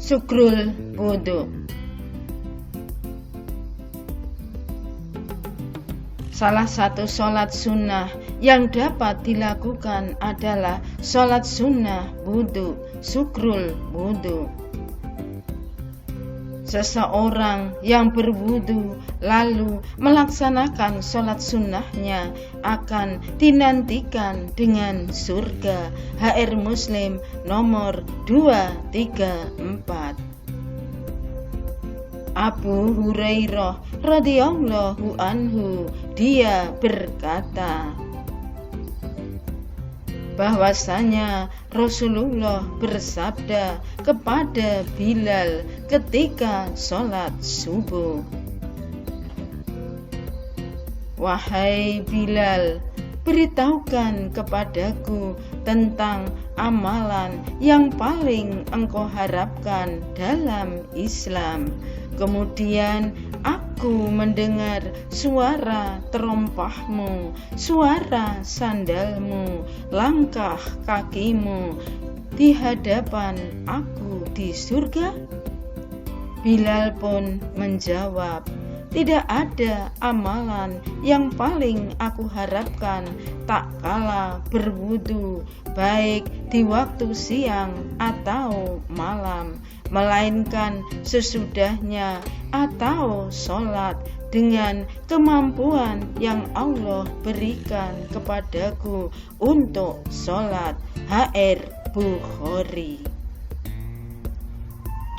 Sukrul wudhu. Salah satu sholat sunnah yang dapat dilakukan adalah sholat sunnah wudhu, sukrul wudhu. Seseorang yang berwudhu lalu melaksanakan sholat sunnahnya akan dinantikan dengan surga. HR Muslim nomor 234. Abu Hurairah radhiyallahu anhu, dia berkata bahwasanya Rasulullah bersabda kepada Bilal ketika sholat subuh, "Wahai Bilal, beritahukan kepadaku tentang amalan yang paling engkau harapkan dalam Islam." Kemudian aku mendengar suara terompahmu, suara sandalmu, langkah kakimu di hadapan aku di surga. Bilal pun menjawab, "Tidak ada amalan yang paling aku harapkan tak kala berwudu, baik di waktu siang atau malam, melainkan sesudahnya atau sholat dengan kemampuan yang Allah berikan kepadaku untuk sholat." HR Bukhari.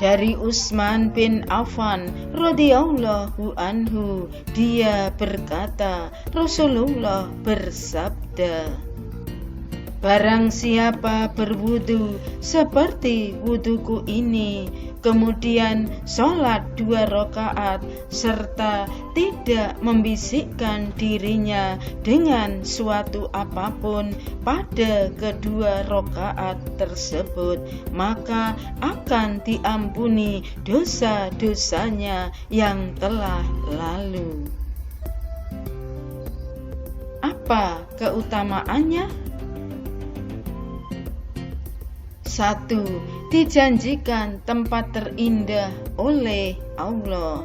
Dari Utsman bin Affan radhiyallahu anhu, dia berkata, Rasulullah bersabda, "Barang siapa berwudu seperti wuduku ini, kemudian sholat 2 rakaat serta tidak membisikkan dirinya dengan suatu apapun pada kedua rakaat tersebut, maka akan diampuni dosa-dosanya yang telah lalu." Apa keutamaannya? 1. Dijanjikan tempat terindah oleh Allah.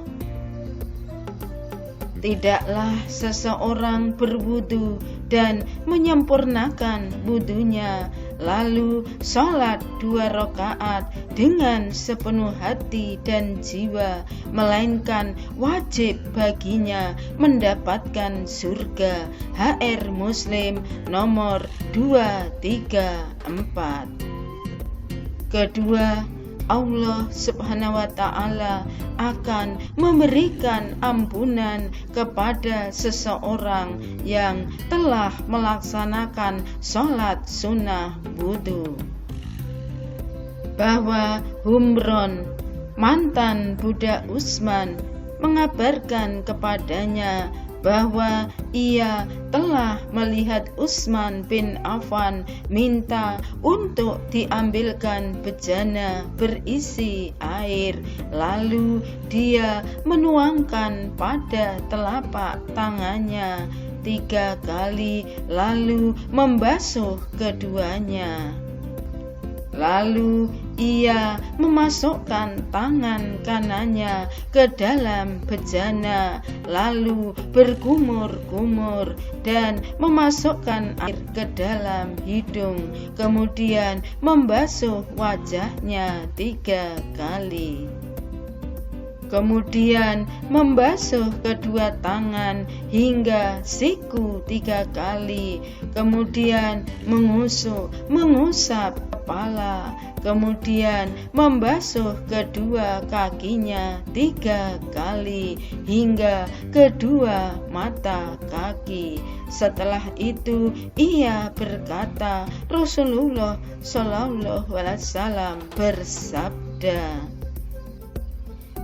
Tidaklah seseorang berwudu dan menyempurnakan wudunya, lalu sholat 2 rakaat dengan sepenuh hati dan jiwa, melainkan wajib baginya mendapatkan surga. HR Muslim nomor 234. Kedua, Allah Subhanahu wa Ta'ala akan memberikan ampunan kepada seseorang yang telah melaksanakan sholat sunnah wudhu. Bahwa Humron, mantan budak Utsman, mengabarkan kepadanya bahwa ia telah melihat Utsman bin Affan minta untuk diambilkan bejana berisi air, lalu dia menuangkan pada telapak tangannya 3 kali, lalu membasuh keduanya. Lalu ia memasukkan tangan kanannya ke dalam bejana, lalu berkumur-kumur dan memasukkan air ke dalam hidung, kemudian membasuh wajahnya 3 kali. Kemudian membasuh kedua tangan hingga siku 3 kali, kemudian mengusap kepala, kemudian membasuh kedua kakinya 3 kali hingga kedua mata kaki. Setelah itu ia berkata, Rasulullah Shallallahu Alaihi Wasallam bersabda,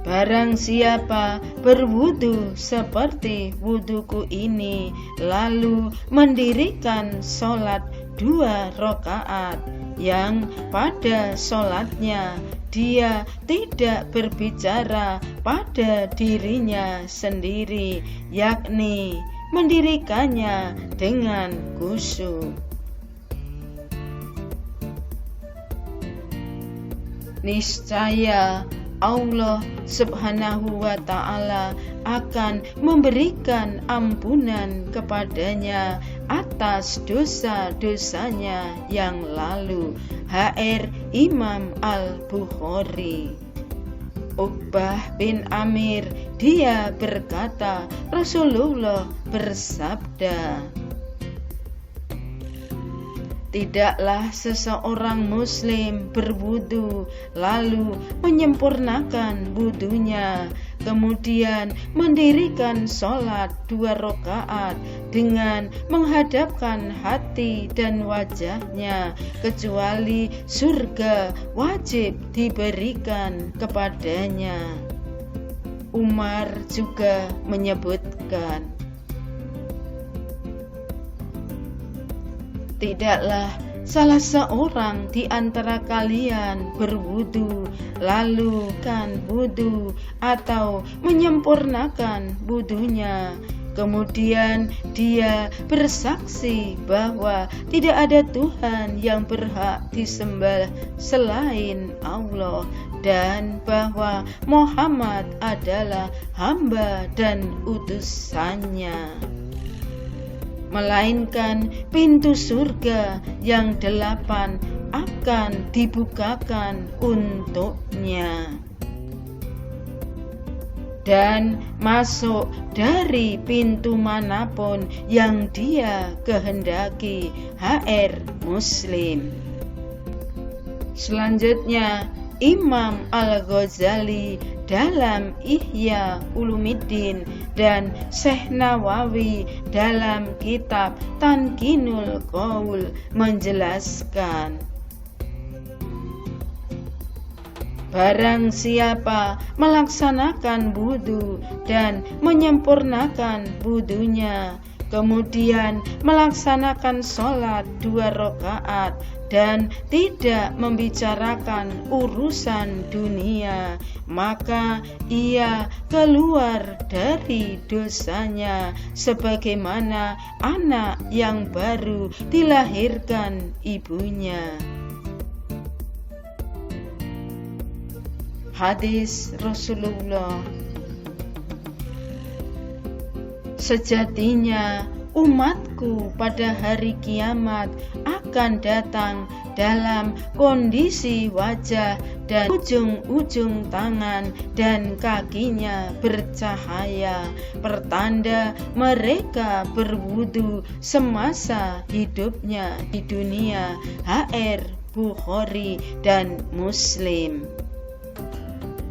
"Barang siapa berwudu seperti wuduku ini, lalu mendirikan sholat 2 rakaat, yang pada sholatnya dia tidak berbicara pada dirinya sendiri, yakni mendirikannya dengan khusyuk." Niscaya Allah Subhanahu wa Ta'ala akan memberikan ampunan kepadanya atas dosa-dosanya yang lalu. HR Imam Al-Bukhari. Uqbah bin Amir, dia berkata, Rasulullah bersabda, tidaklah seseorang muslim berwudu lalu menyempurnakan wudunya, kemudian mendirikan sholat 2 rakaat dengan menghadapkan hati dan wajahnya, kecuali surga wajib diberikan kepadanya. Umar juga menyebutkan, tidaklah salah seorang di antara kalian berwudu lalu wudu atau menyempurnakan wudunya, kemudian dia bersaksi bahwa tidak ada Tuhan yang berhak disembah selain Allah dan bahwa Muhammad adalah hamba dan utusannya, melainkan pintu surga yang 8 akan dibukakan untuknya dan masuk dari pintu manapun yang dia kehendaki. HR Muslim. Selanjutnya Imam Al-Ghazali dalam Ihya Ulumuddin dan Syekh Nawawi dalam kitab Tanqinul Qaul menjelaskan, barang siapa melaksanakan wudu dan menyempurnakan wudunya, kemudian melaksanakan sholat 2 rakaat dan tidak membicarakan urusan dunia, maka ia keluar dari dosanya sebagaimana anak yang baru dilahirkan ibunya. Hadis Rasulullah. Sejatinya umatku pada hari kiamat akan datang dalam kondisi wajah dan ujung-ujung tangan dan kakinya bercahaya, pertanda mereka berwudu semasa hidupnya di dunia. HR Bukhari dan Muslim.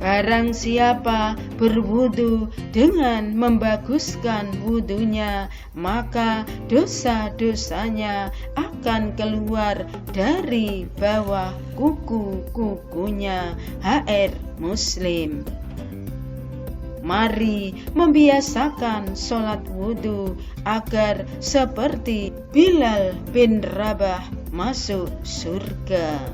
Barang siapa berwudu dengan membaguskan wudunya, maka dosa-dosanya akan keluar dari bawah kuku-kukunya. HR Muslim. Mari membiasakan sholat wudu agar seperti Bilal bin Rabah masuk surga.